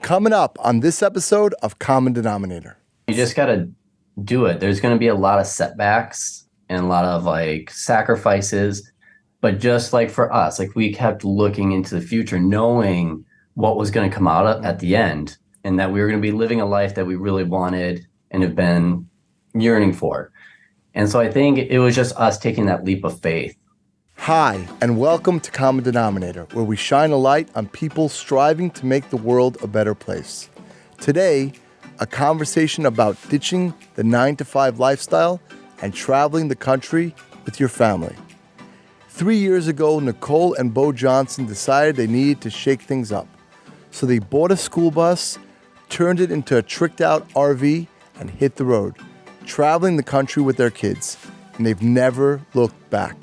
Coming up on this episode of Common Denominator. You just got to do it. There's going to be a lot of setbacks and a lot of like sacrifices. But just like for us, like we kept looking into the future, knowing what was going to come out at the end and that we were going to be living a life that we really wanted and have been yearning for. And so I think it was just us taking that leap of faith. Hi, and welcome to Common Denominator, where we shine a light on people striving to make the world a better place. Today, a conversation about ditching the 9-to-5 lifestyle and traveling the country with your family. 3 years ago, Nicole and Bo Johnson decided they needed to shake things up. So they bought a school bus, turned it into a tricked-out RV, and hit the road, traveling the country with their kids. And they've never looked back.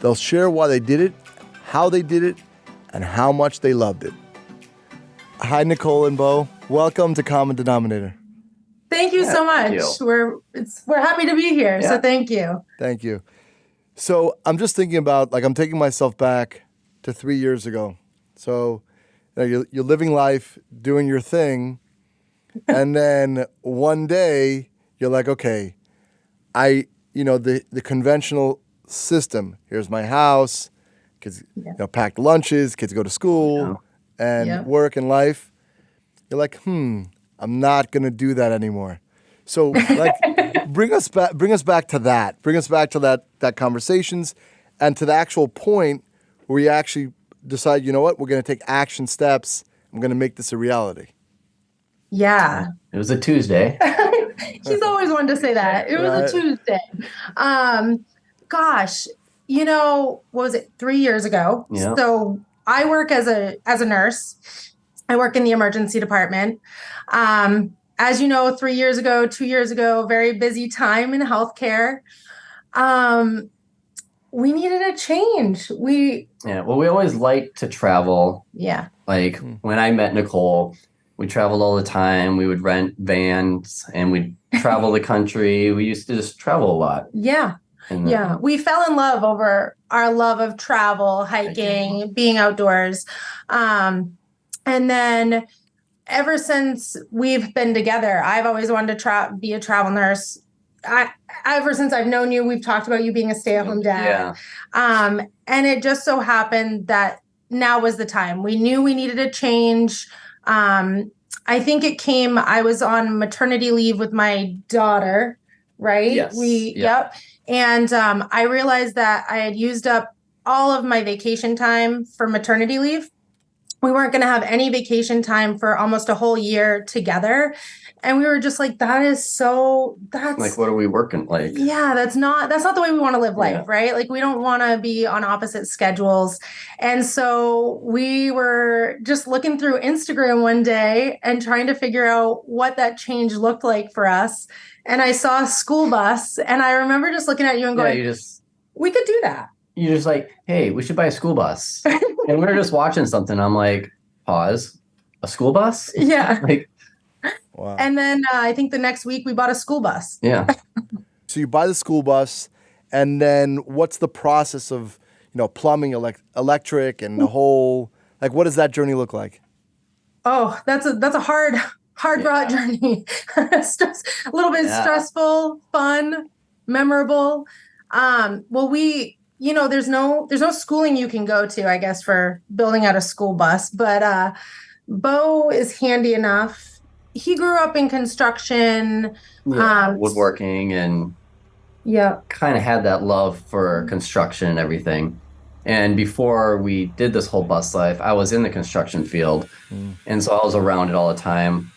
They'll share why they did it, how they did it, and how much they loved it. Hi, Nicole and Bo. Welcome to Common Denominator. Thank you so much. We're happy to be here. Yeah. So thank you. Thank you. So I'm just thinking about, I'm taking myself back to 3 years ago. So you're living life, doing your thing, and then one day you're like, okay, the conventional system. Here's my house. Kids, packed lunches. Kids go to school and work and life. You're like, I'm not gonna do that anymore. So, bring us back to that. Bring us back to that conversations, and to the actual point where you actually decide, you know what, we're gonna take action steps. I'm gonna make this a reality. Yeah. It was a Tuesday. She's always wanted to say that. It was a Tuesday. Gosh, what was it, 3 years ago? Yeah. So I work as a nurse. I work in the emergency department. As you know, 3 years ago, 2 years ago, very busy time in healthcare. We needed a change. We always liked to travel. Yeah. Like when I met Nicole, we traveled all the time. We would rent vans and we'd travel the country. We used to just travel a lot. Yeah. We fell in love over our love of travel, hiking, being outdoors. And then ever since we've been together, I've always wanted to be a travel nurse. Ever since I've known you, we've talked about you being a stay-at-home dad. Yeah. And it just so happened that now was the time. We knew we needed a change. I think I was on maternity leave with my daughter, right? Yes. Yep. And I realized that I had used up all of my vacation time for maternity leave. We weren't going to have any vacation time for almost a whole year together. And we were just like, that's like, what are we working like? Yeah, that's not the way we want to live life, right? Like, we don't want to be on opposite schedules. And so we were just looking through Instagram one day and trying to figure out what that change looked like for us. And I saw a school bus, and I remember just looking at you and going, we could do that. You're just like, hey, we should buy a school bus. And we were just watching something. I'm like, pause, a school bus? Yeah. Wow. And then I think the next week we bought a school bus. Yeah. So you buy the school bus, and then what's the process of, plumbing, electric, and the whole, what does that journey look like? Oh, that's a hard brought journey. A little bit stressful, fun, memorable. There's no schooling you can go to, I guess, for building out a school bus. But Bo is handy enough. He grew up in construction, woodworking, and kind of had that love for construction and everything. And before we did this whole bus life, I was in the construction field, and so I was around it all the time.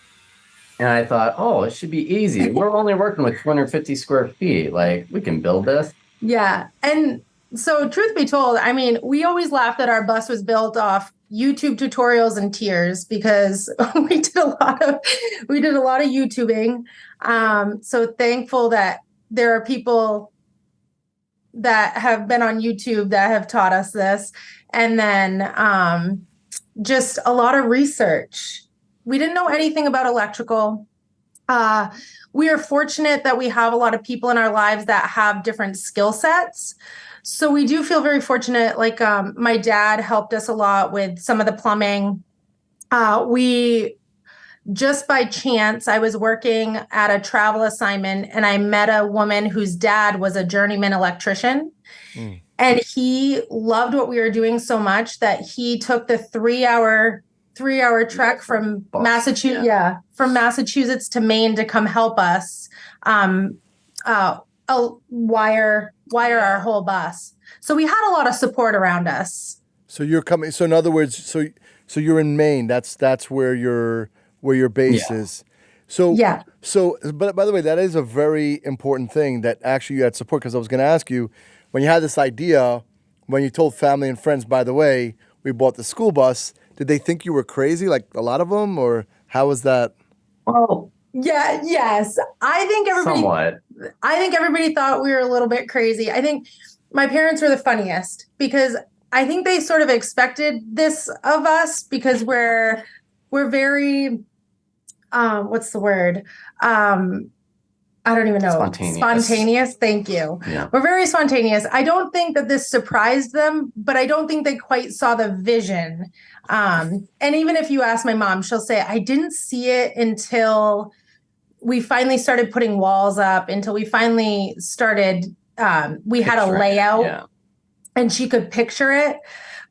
And I thought, it should be easy. We're only working with 250 square feet. Like, we can build this. Yeah. And so, truth be told, we always laughed that our bus was built off YouTube tutorials and tears, because we did a lot of YouTubing. So thankful that there are people that have been on YouTube that have taught us this. And then just a lot of research. We didn't know anything about electrical. We are fortunate that we have a lot of people in our lives that have different skill sets. So we do feel very fortunate. Like my dad helped us a lot with some of the plumbing. We just by chance, I was working at a travel assignment and I met a woman whose dad was a journeyman electrician. And he loved what we were doing so much that he took the 3-hour trek from Massachusetts, from Massachusetts to Maine to come help us wire our whole bus. So we had a lot of support around us. So you're coming. So in other words, so you're in Maine. That's where your base is. So but by the way, that is a very important thing that actually you had support, because I was going to ask you, when you had this idea, when you told family and friends, by the way, we bought the school bus, did they think you were crazy, like a lot of them, or how was that? Oh, yeah, yes. I think everybody thought we were a little bit crazy. I think my parents were the funniest because I think they sort of expected this of us because we're very, what's the word? I don't even know. Spontaneous. Thank you. Yeah. We're very spontaneous. I don't think that this surprised them, but I don't think they quite saw the vision. And even if you ask my mom, she'll say, I didn't see it until we finally started putting walls up, until we finally started, we had a layout and she could picture it.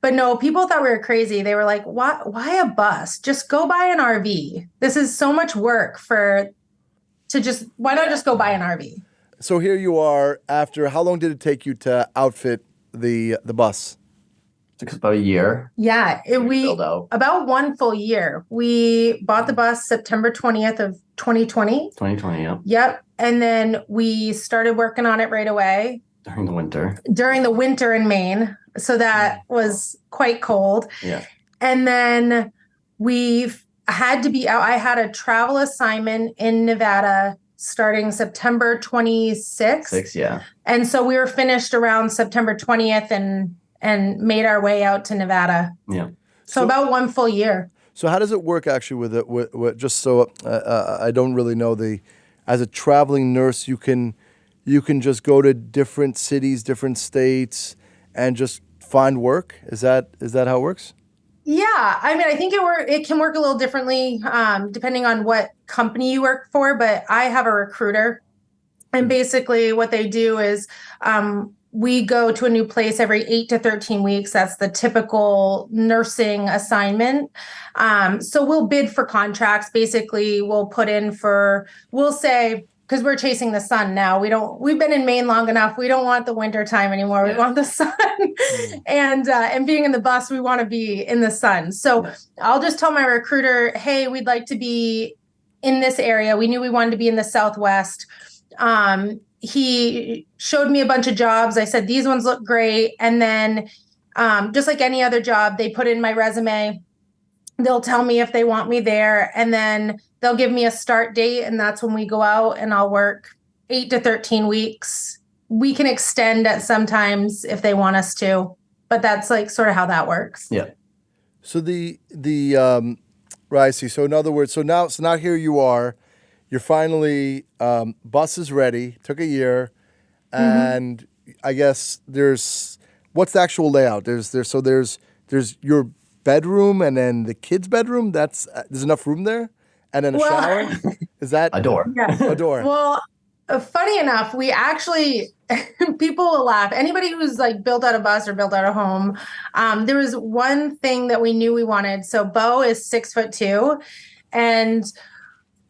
But no, people thought we were crazy. They were like, why a bus? Just go buy an RV. This is so much work why not just go buy an RV? So here you are after, how long did it take you to outfit the bus? It took us about a year. Yeah, about 1 full year. We bought the bus September 20th of 2020. 2020, yeah. Yep. And then we started working on it right away. During the winter in Maine. So that was quite cold. Yeah. And then I had a travel assignment in Nevada starting September 26th. Yeah. And so we were finished around September 20th and made our way out to Nevada. Yeah. So about 1 full year. So how does it work actually with it? With just so I don't really know as a traveling nurse, you can just go to different cities, different states, and just find work. Is that how it works? Yeah, I mean, I think it can work a little differently depending on what company you work for, but I have a recruiter. And basically what they do is we go to a new place every 8 to 13 weeks. That's the typical nursing assignment. So we'll bid for contracts. Basically, we'll say, because we're chasing the sun now. We've been in Maine long enough. We don't want the winter time anymore. We want the sun. And being in the bus, we want to be in the sun. So I'll just tell my recruiter, hey, we'd like to be in this area. We knew we wanted to be in the Southwest. He showed me a bunch of jobs. I said, these ones look great. And then just like any other job, they put in my resume. They'll tell me if they want me there. And then they'll give me a start date. And that's when we go out and I'll work 8 to 13 weeks. We can extend at sometimes if they want us to, but that's like sort of how that works. Yeah. So right, I see. So in other words, so now here you are, you're finally, bus is ready, took a year. And I guess what's the actual layout? There's your bedroom and then the kids' bedroom. There's enough room there, and then a shower. Is that a door? Yeah. A door. Well, funny enough, we actually people will laugh. Anybody who's like built out a bus or built out a home, there was one thing that we knew we wanted. So Bo is 6'2", and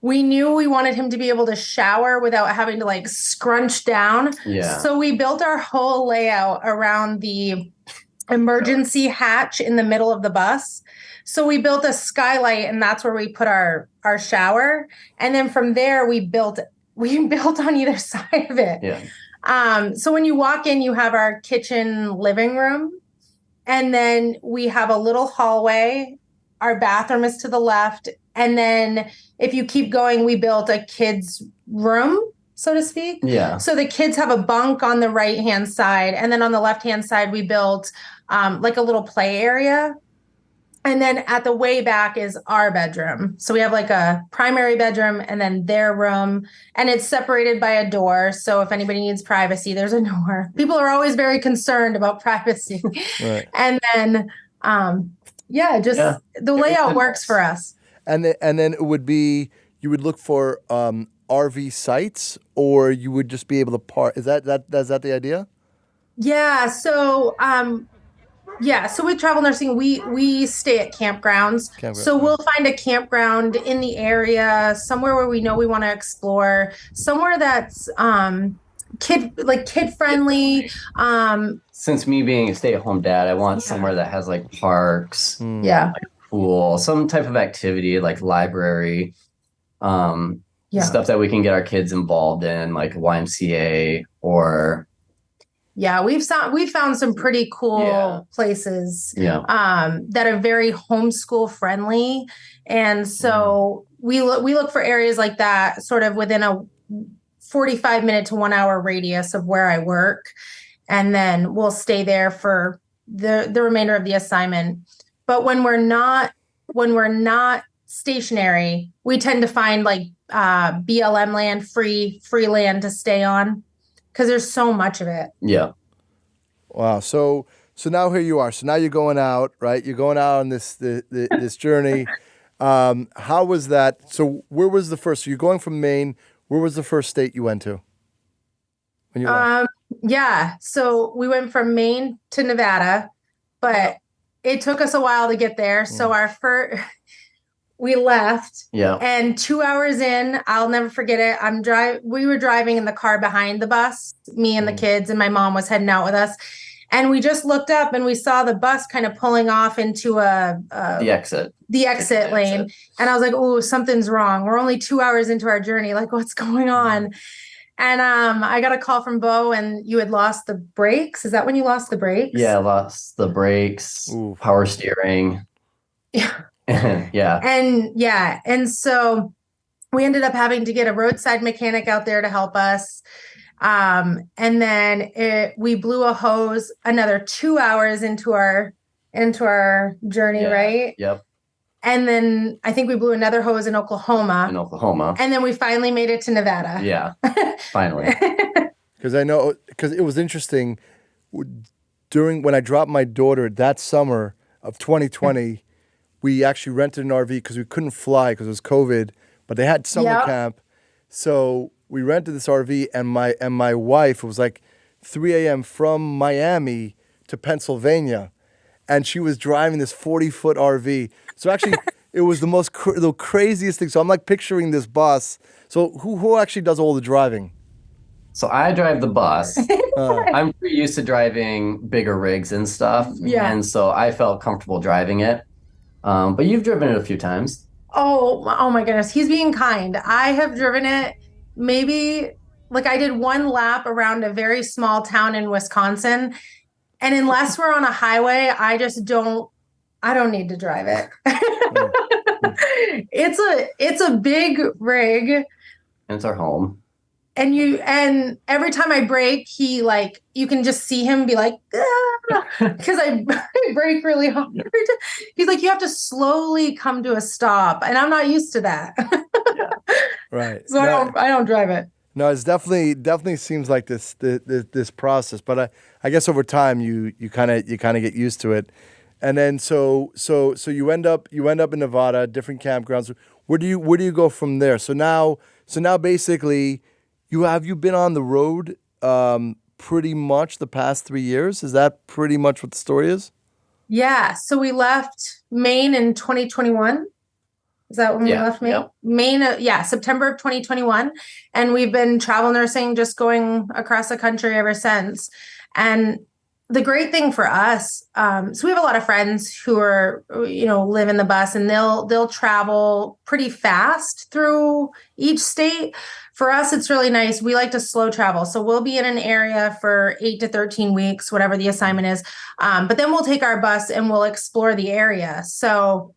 we knew we wanted him to be able to shower without having to like scrunch down. Yeah. So we built our whole layout around the emergency hatch in the middle of the bus. So we built a skylight, and that's where we put our shower. And then from there we built on either side of it. Yeah. So when you walk in, you have our kitchen living room, and then we have a little hallway. Our bathroom is to the left. And then if you keep going, we built a kid's room, so to speak. Yeah. So the kids have a bunk on the right-hand side. And then on the left-hand side, we built like a little play area. And then at the way back is our bedroom. So we have like a primary bedroom and then their room. And it's separated by a door. So if anybody needs privacy, there's a door. People are always very concerned about privacy. Right. And then, the layout works for us. And then it would be you would look for RV sites, or you would just be able to park. Is that the idea? Yeah. So with travel nursing, we stay at campgrounds. Campground. So we'll find a campground in the area, somewhere where we know we want to explore, somewhere that's kid friendly. Since me being a stay-at-home dad, I want somewhere that has like parks, Yeah. pool, some type of activity like library, stuff that we can get our kids involved in, like YMCA or. Yeah, we've found some pretty cool places that are very homeschool friendly. And so we look for areas like that sort of within a 45-minute to 1 hour radius of where I work. And then we'll stay there for the remainder of the assignment. But when we're not stationary, we tend to find like BLM land, free land to stay on. Because there's so much of it. Yeah. Wow. So now here you are. So now you're going out, right? You're going out on this journey. How was that? So where was the first? So you're going from Maine. Where was the first state you went to? When you left? Yeah. So we went from Maine to Nevada, but it took us a while to get there. So we left. Yeah. And 2 hours in, I'll never forget it. We were driving in the car behind the bus, me and the kids, and my mom was heading out with us. And we just looked up and we saw the bus kind of pulling off into the exit lane. And I was like, oh, something's wrong. We're only 2 hours into our journey. Like, what's going on? And I got a call from Bo, and you had lost the brakes. Is that when you lost the brakes? Yeah, I lost the brakes, power steering. Yeah. Yeah. And so we ended up having to get a roadside mechanic out there to help us. And then we blew a hose another 2 hours into our journey, right? Yep. And then I think we blew another hose in Oklahoma. And then we finally made it to Nevada. Yeah, finally. Because it was interesting when I dropped my daughter that summer of 2020. We actually rented an RV because we couldn't fly because it was COVID, but they had summer camp. So we rented this RV, and my wife, it was like 3 a.m. from Miami to Pennsylvania, and she was driving this 40-foot RV. So actually, it was the craziest thing. So I'm like picturing this bus. So who actually does all the driving? So I drive the bus. I'm pretty used to driving bigger rigs and stuff. Yeah. And so I felt comfortable driving it. But you've driven it a few times. Oh my goodness. He's being kind. I have driven it maybe like I did one lap around a very small town in Wisconsin. And unless we're on a highway, I don't need to drive it. It's a big rig. And it's our home. And every time I brake, he you can just see him be like, because I brake really hard. He's like, you have to slowly come to a stop. And I'm not used to that. Right. So I don't drive it. No, it's definitely seems like this process, but I guess over time you kind of get used to it. And then so you end up in Nevada, different campgrounds. Where do you go from there? So now basically have you been on the road pretty much the past 3 years? Is that pretty much what the story is? Yeah. So we left Maine in 2021. Is that when we left Maine? Yep. Maine, September of 2021. And we've been travel nursing, just going across the country ever since. And the great thing for us, so we have a lot of friends who are, live in the bus, and they'll travel pretty fast through each state. For us, it's really nice. We like to slow travel. So we'll be in an area for 8 to 13 weeks, whatever the assignment is. But then we'll take our bus and we'll explore the area. So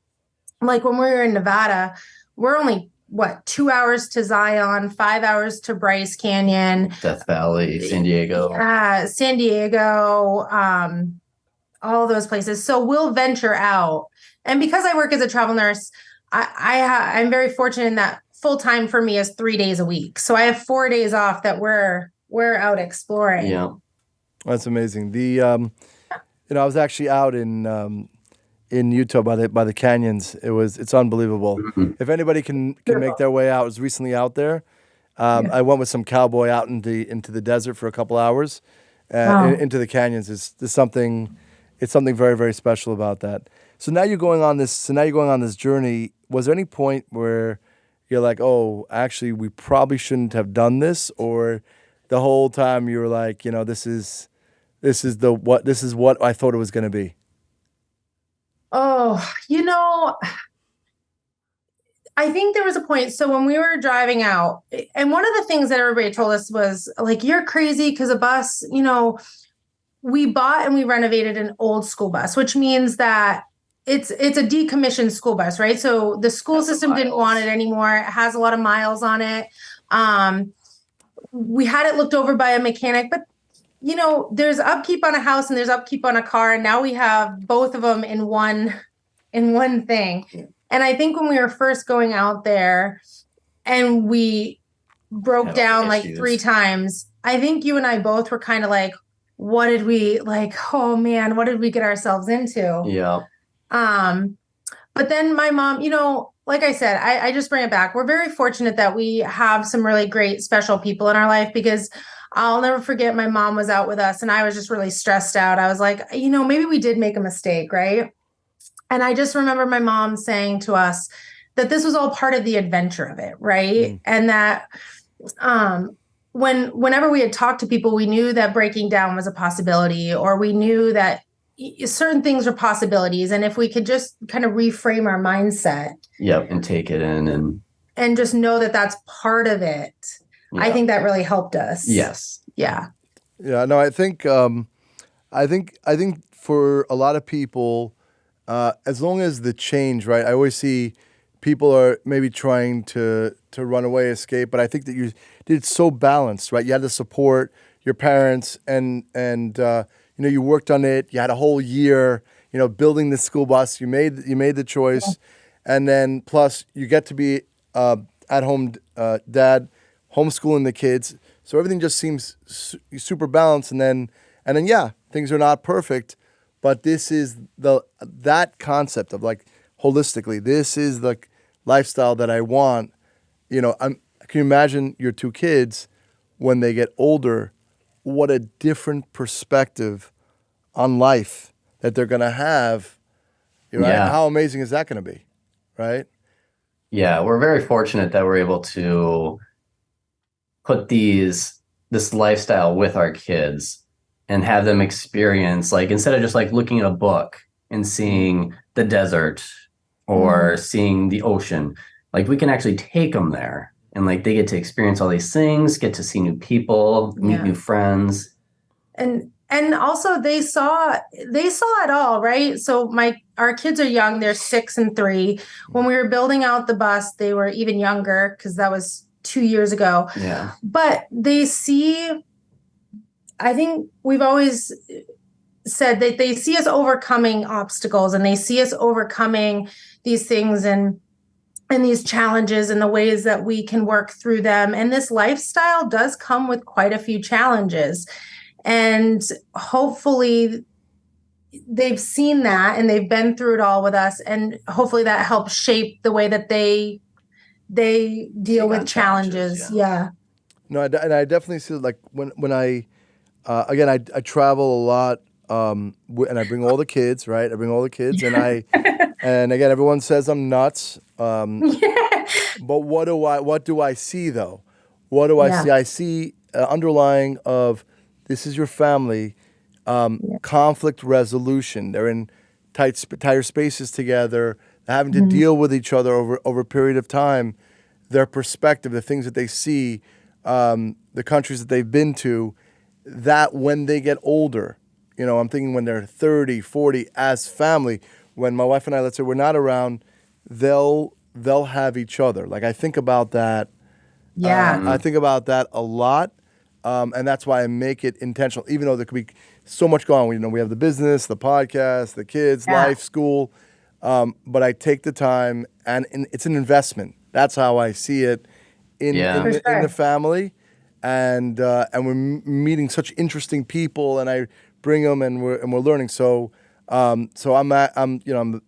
like when we were in Nevada, we're only 2 hours to Zion, 5 hours to Bryce Canyon, Death Valley, San Diego, all those places. So we'll venture out. And because I work as a travel nurse, I'm very fortunate in that full time for me is 3 days a week. So I have 4 days off that we're out exploring. Yeah. That's amazing. I was actually out in in Utah by the canyons. It's unbelievable. Mhm. If anybody can make their way out, I was recently out there. I went with some cowboy out into the desert for a couple hours, into the canyons. There's something, it's something very, very special about that. So now you're going on this. So now you're going on this journey. Was there any point where you're like, oh, actually, we probably shouldn't have done this, or the whole time you were like, this is what I thought it was going to be? Oh, I think there was a point. So when we were driving out, and one of the things that everybody told us was like, you're crazy because a bus, we bought and we renovated an old school bus, which means that it's a decommissioned school bus, right? So the school system didn't want it anymore. It has a lot of miles on it. We had it looked over by a mechanic, but there's upkeep on a house and there's upkeep on a car. And now we have both of them in one thing. And I think when we were first going out there and we broke down like 3 times, I think you and I both were kind of like, what did we oh man, what did we get ourselves into? Yeah. But then my mom, like I said, I just bring it back. We're very fortunate that we have some really great special people in our life, because I'll never forget my mom was out with us and I was just really stressed out. I was like, maybe we did make a mistake, right? And I just remember my mom saying to us that this was all part of the adventure of it, right? And that whenever we had talked to people, we knew that breaking down was a possibility, or we knew that certain things were possibilities. And if we could just kind of reframe our mindset. Yep, and take it in and just know that that's part of it. Yeah. I think that really helped us. Yes. Yeah. Yeah. No, I think for a lot of people, as long as the change, right? I always see people are maybe trying to run away, escape, but I think that you did so balanced, right? You had to support your parents, and you worked on it. You had a whole year, building the school bus. You made the choice, and then plus you get to be at home dad, homeschooling the kids. So everything just seems super balanced, and then yeah, things are not perfect. But this is that concept of like holistically, this is the lifestyle that I want. Can you imagine your 2 kids when they get older? What a different perspective on life that they're going to have. Right? Yeah. How amazing is that going to be? Right? Yeah, we're very fortunate that we're able to put this lifestyle with our kids and have them experience, like, instead of just like looking at a book and seeing the desert or seeing the ocean, like we can actually take them there, and like they get to experience all these things, get to see new people, meet new friends. And also they saw it all, right? So our kids are young, they're 6 and 3. When we were building out the bus, they were even younger, because that was 2 years ago. Yeah. But they see, I think we've always said that they see us overcoming obstacles, and they see us overcoming these things and these challenges, and the ways that we can work through them. And this lifestyle does come with quite a few challenges. And hopefully they've seen that and they've been through it all with us. And hopefully that helps shape the way that they deal with challenges. Yeah. No, and I definitely see, like, when I travel a lot, and I bring all the kids, right? I bring all the kids, and and again, everyone says I'm nuts. But what do I see though? What do I see? I see underlying of, this is your family, conflict resolution. They're in tighter spaces together, having to deal with each other over a period of time. Their perspective, the things that they see, the countries that they've been to, that when they get older, I'm thinking when they're 30, 40, as family, when my wife and I, let's say we're not around, they'll have each other. Like, I think about that. Yeah. I think about that a lot. And that's why I make it intentional, even though there could be so much going on. We have the business, the podcast, the kids, life, school. But I take the time, and it's an investment. That's how I see it in the family. And we're meeting such interesting people, and I bring them, and we're learning. So So I'm a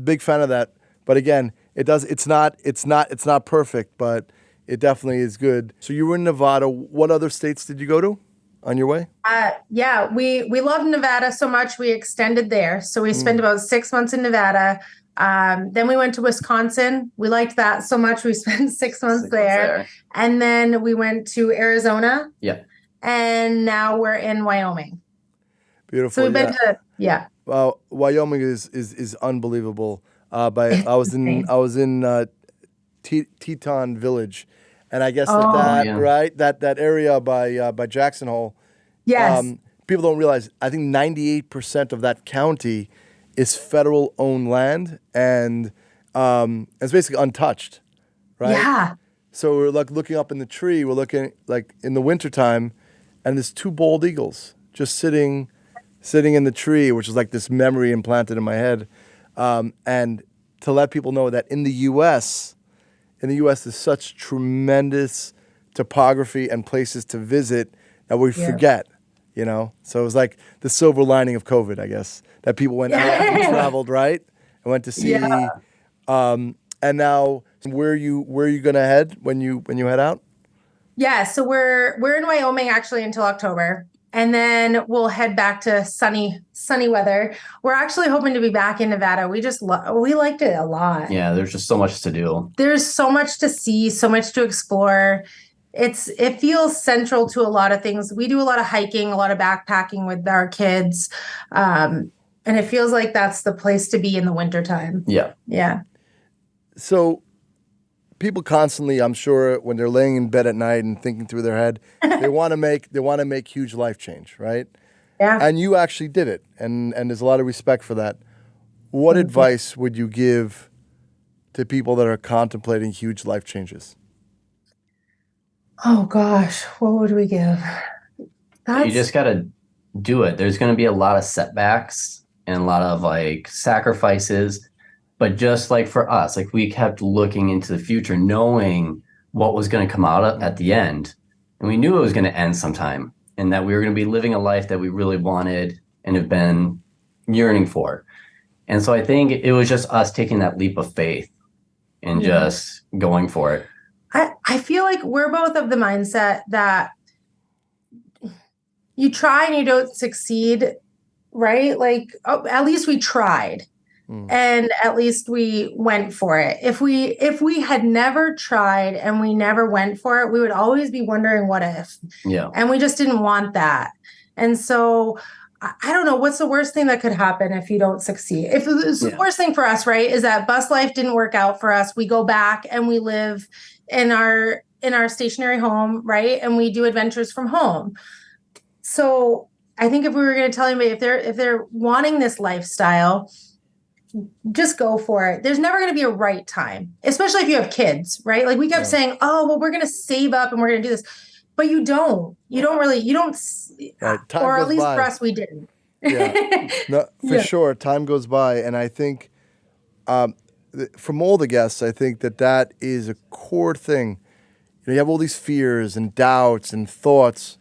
big fan of that. But again, it's not perfect, but it definitely is good. So you were in Nevada. What other states did you go to on your way? Yeah, we loved Nevada so much we extended there. So we spent about 6 months in Nevada. Then we went to Wisconsin. We liked that so much we spent 6 months there. And then we went to Arizona. Yeah. And now we're in Wyoming. Beautiful. So we've been to Well, Wyoming is unbelievable. I was in Teton Village, and I guess that area by Jackson Hole. Yes. People don't realize. I think 98% of that county is federal owned land, and it's basically untouched, right? Yeah. So we're like looking up in the tree. We're looking like in the wintertime, and there's two bald eagles just sitting in the tree, which is like this memory implanted in my head. And to let people know that in the U.S., there's such tremendous topography and places to visit that we forget, So it was like the silver lining of COVID, I guess, that people went out and traveled, right? And went to see. Yeah. And now, where are you going to head when you head out? Yeah, so we're in Wyoming actually until October. And then we'll head back to sunny weather. We're actually hoping to be back in Nevada. We just we liked it a lot. Yeah, there's just so much to do. There's so much to see, so much to explore. It feels central to a lot of things. We do a lot of hiking, a lot of backpacking with our kids. And it feels like that's the place to be in the wintertime. Yeah. Yeah. So people constantly, I'm sure, when they're laying in bed at night and thinking through their head, they want to make huge life change, right? Yeah. And you actually did it, and there's a lot of respect for that. What advice would you give to people that are contemplating huge life changes? Oh gosh, what would we give? You just got to do it. There's going to be a lot of setbacks and a lot of like sacrifices. But just like for us, like we kept looking into the future, knowing what was going to come out at the end. And we knew it was going to end sometime and that we were going to be living a life that we really wanted and have been yearning for. And so I think it was just us taking that leap of faith and just going for it. I feel like we're both of the mindset that you try and you don't succeed, right? Like, at least we tried. And at least we went for it. If we had never tried and we never went for it, we would always be wondering what if. Yeah. And we just didn't want that. And so I don't know, what's the worst thing that could happen if you don't succeed? If the worst thing for us, right, is that bus life didn't work out for us. We go back and we live in our stationary home, right? And we do adventures from home. So I think if we were going to tell anybody if they're wanting this lifestyle, just go for it. There's never going to be a right time, especially if you have kids, right? Like we kept saying, oh, well, we're going to save up and we're going to do this. But you don't, or at least for us, we didn't. Yeah, no, for sure. Time goes by. And I think from all the guests, I think that is a core thing. You have all these fears and doubts and thoughts.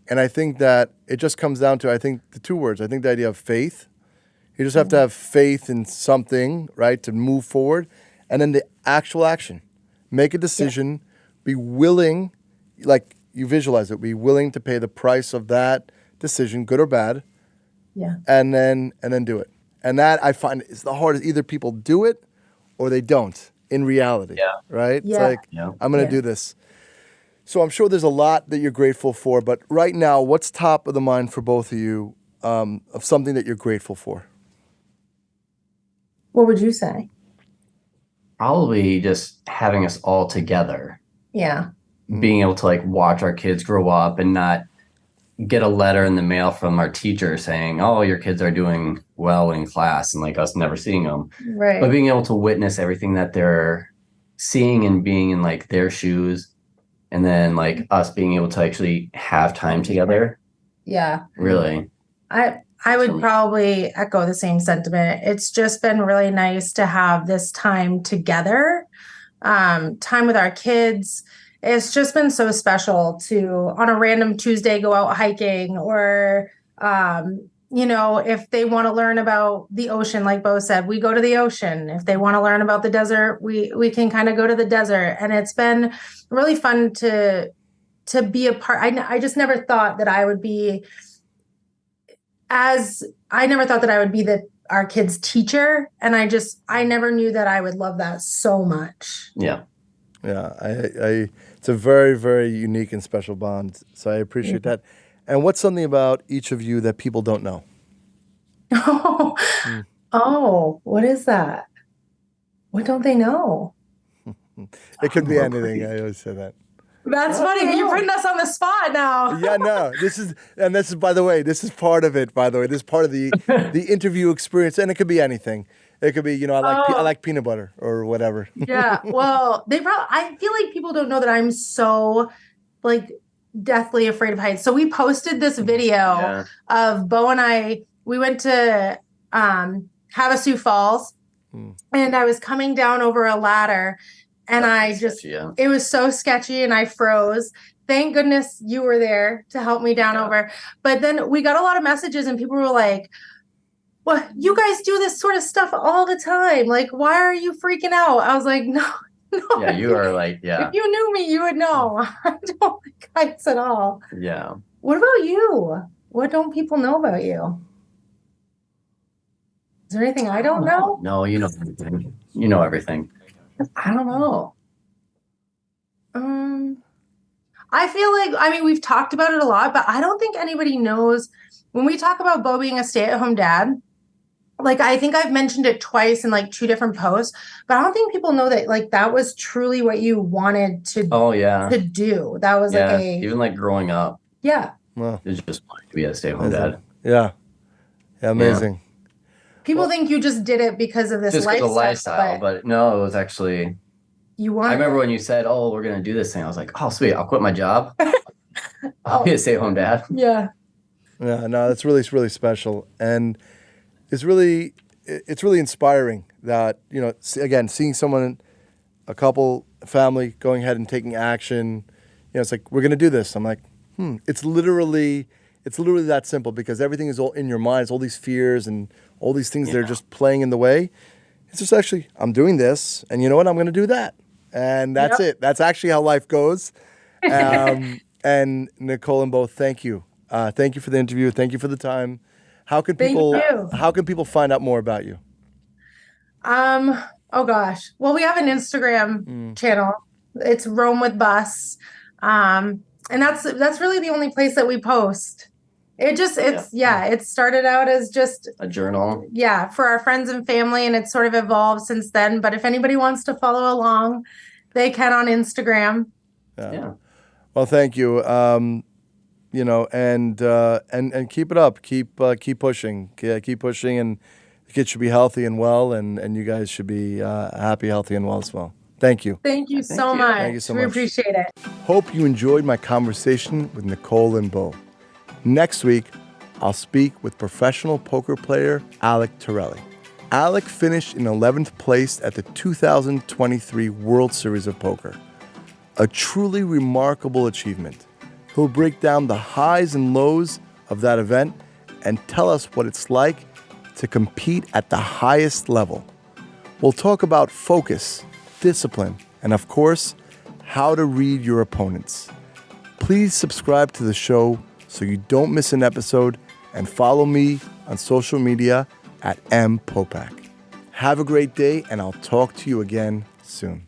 And I think that it just comes down to, the two words. I think the idea of faith. You just have to have faith in something, right, to move forward. And then the actual action. Make a decision. Be willing, like you visualize it, be willing to pay the price of that decision, good or bad. Yeah. And then do it. And that I find is the hardest. Either people do it or they don't in reality. Yeah. Right? Yeah. It's like, I'm going to do this. So I'm sure there's a lot that you're grateful for. But right now, what's top of the mind for both of you of something that you're grateful for? What would you say? Probably just having us all together. Yeah. Being able to like watch our kids grow up and not get a letter in the mail from our teacher saying, oh, your kids are doing well in class, and like us never seeing them. Right. But being able to witness everything that they're seeing and being in like their shoes, and then like us being able to actually have time together. Yeah. Really. I would probably echo the same sentiment. It's just been really nice to have this time together, time with our kids. It's just been so special to, on a random Tuesday, go out hiking or, if they want to learn about the ocean, like Bo said, we go to the ocean. If they want to learn about the desert, we can kind of go to the desert. And it's been really fun to be a part. I just never thought that I would be our kids' teacher. And I never knew that I would love that so much. Yeah. Yeah. It's a very, very unique and special bond. So I appreciate that. And what's something about each of you that people don't know? Oh, what is that? What don't they know? It could be anything. I always say that. That's funny. You're putting us on the spot now. Yeah, no. This is, by the way, this is part of it, by the way. This is part of the interview experience. And it could be anything. It could be, I like peanut butter or whatever. Yeah. Well, I feel like people don't know that I'm so deathly afraid of heights. So we posted this video of Bo and I. We went to Havasu Falls, and I was coming down over a ladder, and it was so sketchy, and I froze. Thank goodness you were there to help me down over. But then we got a lot of messages, and people were like, "Well, you guys do this sort of stuff all the time. Like, why are you freaking out?" I was like, "No." Yeah, you are like, yeah. If you knew me, you would know. I don't like heights at all. Yeah. What about you? What don't people know about you? Is there anything I don't know? No, you know everything. You know everything. I don't know. I feel like, we've talked about it a lot, but I don't think anybody knows when we talk about Bo being a stay-at-home dad. I think I've mentioned it twice in 2 different posts, but I don't think people know that that was truly what you wanted to. Oh yeah. To do. That was even growing up. Yeah. Well, It's just wanting to be a stay-at-home dad. Yeah. Amazing. People think you just did it because of this lifestyle, but no, it was actually. I remember when you said, "Oh, we're gonna do this thing," I was like, "Oh, sweet! I'll quit my job. I'll be a stay-at-home dad." Yeah. Yeah. No, that's really, really special, and it's really inspiring that again, seeing someone, a couple, family going ahead and taking action. It's like, we're gonna do this. I'm like, It's literally that simple, because everything is all in your mind. It's all these fears and all these things that are just playing in the way. It's just actually, I'm doing this, and you know what? I'm going to do that. And that's it. That's actually how life goes. And Nicole and Bo, thank you. Thank you for the interview. Thank you for the time. How can people find out more about you? Oh gosh. Well, we have an Instagram channel. It's Roam with Bus. And that's really the only place that we post. It started out as just a journal. Yeah, for our friends and family, and it's sort of evolved since then. But if anybody wants to follow along, they can on Instagram. Yeah. Well, thank you. And keep it up. Keep pushing. Keep pushing, and the kids should be healthy and well, and you guys should be happy, healthy, and well as well. Thank you. Thank you so much. Thank you so much. We appreciate it. Hope you enjoyed my conversation with Nicole and Bo. Next week, I'll speak with professional poker player Alec Torelli. Alec finished in 11th place at the 2023 World Series of Poker. A truly remarkable achievement. He'll break down the highs and lows of that event and tell us what it's like to compete at the highest level. We'll talk about focus, discipline, and of course, how to read your opponents. Please subscribe to the show so you don't miss an episode, and follow me on social media at @Popack. Have a great day, and I'll talk to you again soon.